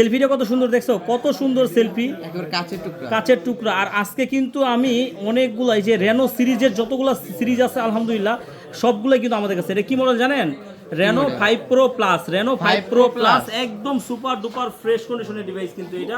সেলফিটা কত সুন্দর দেখছো, কত সুন্দর সেলফি, একেবারে কাচের টুকরা। কাচের টুকরা। আর আজকে কিন্তু আমি অনেকগুলাই যে রেনো সিরিজের যতগুলো সিরিজ আছে আলহামদুলিল্লাহ সবগুলাই কিন্তু আমাদের কাছে। এটা কি মডেল জানেন? Reno 5 pro plus, Reno 5 pro plus, একদম সুপার ডুপার ফ্রেশ কন্ডিশনের ডিভাইস কিন্তু এটা।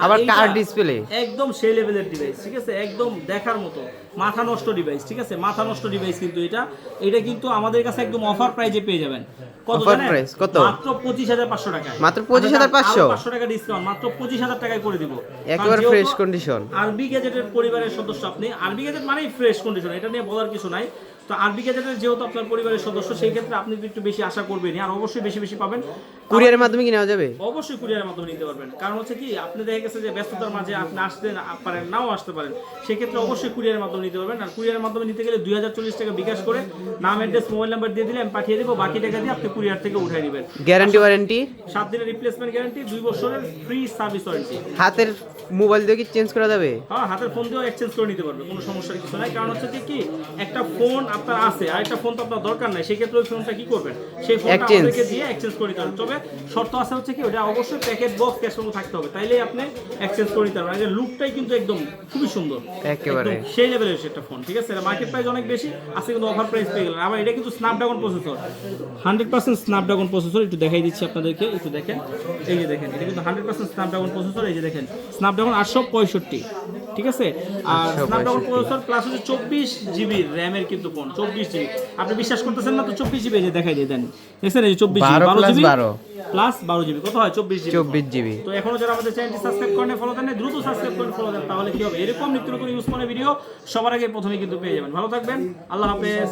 আবার কার ডিসপ্লে, একদম সেই লেভেলের ডিভাইস, ঠিক আছে, একদম দেখার মতো, মাথা নষ্ট ডিভাইস, ঠিক আছে, মাথা নষ্ট ডিভাইস কিন্তু এটা। এটা কিন্তু আমাদের কাছে একদম অফার প্রাইজে পেয়ে যাবেন। কত জানেন? কত? মাত্র 25,500 টাকায়। মাত্র 25,500, 500 টাকা ডিসকাউন্ট, মাত্র 25,000 টাকায় করে দিব। একেবারে ফ্রেশ কন্ডিশন। আরবি গ্যাজেটের পরিবারের সদস্য আপনি, আরবি গ্যাজেট মানেই ফ্রেশ কন্ডিশন, এটা নিয়ে বলার কিছু নাই। তো আরবি গ্যাজেটের যেহেতু আপনার পরিবারের সদস্য, সেই ক্ষেত্রে আপনি একটু বেশি আশা করবেনই, আর অবশ্যই বেশি বেশি পাবেন। কুরিয়ারের মাধ্যমে কি নেওয়া যাবে? অবশ্যই কুরিয়ারের মাধ্যমে নিতে পারবেন। কারণ হচ্ছে কি, আপনি দেখা গেছে যে ব্যস্ততার মাঝে আপনি আসতে পারেন, নাও আসতে পারেন, সেক্ষেত্রে অবশ্যই কুরিয়ারের মাধ্যমে নিতে পারবেন। আর কুরিয়ারের মাধ্যমে নিতে গেলে 2040 টাকা বিকাশ করে নাম, অ্যাড্রেস, মোবাইল নাম্বার দিয়ে দিলে আমি পাঠিয়ে দেবো, বাকি টাকা দিয়ে আপনি কুরিয়ার থেকে উঠাই নেবেন। গ্যারান্টি ওয়ারেন্টি 7 দিনের রিপ্লেসমেন্ট গ্যারান্টি, 2 বছরের ফ্রি সার্ভিস ওয়ারেন্টি। হাতের মোবাইল দিয়ে কি চেঞ্জ করা যাবে? হ্যাঁ, হাতের ফোন দিয়েও এক্সচেঞ্জ করে নিতে পারবে, কোনো সমস্যার কিছু নাই। কারণ হচ্ছে কি, একটা ফোন আপনার আছে আর একটা ফোন তো আপনার দরকার নাই, সেই ক্ষেত্রে ওই ফোনটা কি করবেন, সেই ফোনটা আমাদেরকে দিয়ে এক্সচেঞ্জ করে নিতে পারবেন। তবে শর্ত আছে হচ্ছে কি, ওটা অবশ্যই প্যাকেট বক্স ক্যাশ মেমো থাকতে হবে, তাইলেই আপনি এক্সচেঞ্জ করে নিতে পারবেন। লুকটাই কিন্তু একদম খুবই সুন্দর, একেবারে সেই লেভেলের একটা ফোন, ঠিক আছে। মার্কেট প্রাইস অনেক বেশি আছে, কিন্তু অফার প্রাইস পেয়ে গেলেন। আবার এটা কিন্তু স্ন্যাপড্রাগন প্রসেসর, 100% স্ন্যাপড্রাগন প্রসেসর। একটু দেখাই দিচ্ছি আপনাদেরকে, একটু দেখেন, এই যে দেখেন, এটা কিন্তু 100% স্ন্যাপড্রাগন প্রসেসর। এই যে দেখেন, স্ন্যাপড্রাগন 865, ঠিক আছে। আর স্ন্যাপড্রাগন প্রসেসর প্লাস হচ্ছে 24 জিবি র্যামের কিন্তু ফোন, 24 জিবি। আপনি বিশ্বাস করতেছেন না তো, 24 জিবি এই যে দেখাই দিয়ে দেন, দেখছেন, এই যে 24 জিবি, 12 জিবি প্লাস 12 জিবি, কত হয়? 24 জিবি। তো এখনো যারা আমাদের চ্যানেলটি সাবস্ক্রাইব করেন, ফলো দেন, দ্রুত সাবস্ক্রাইব করেন, ফলো দেন, তাহলে কি হবে, এরকম নিত্য নতুন ইউজ করে ভিডিও সবার আগে প্রথমে কিন্তু পেয়ে যাবেন। ভালো থাকবেন, আল্লাহ হাফেজ।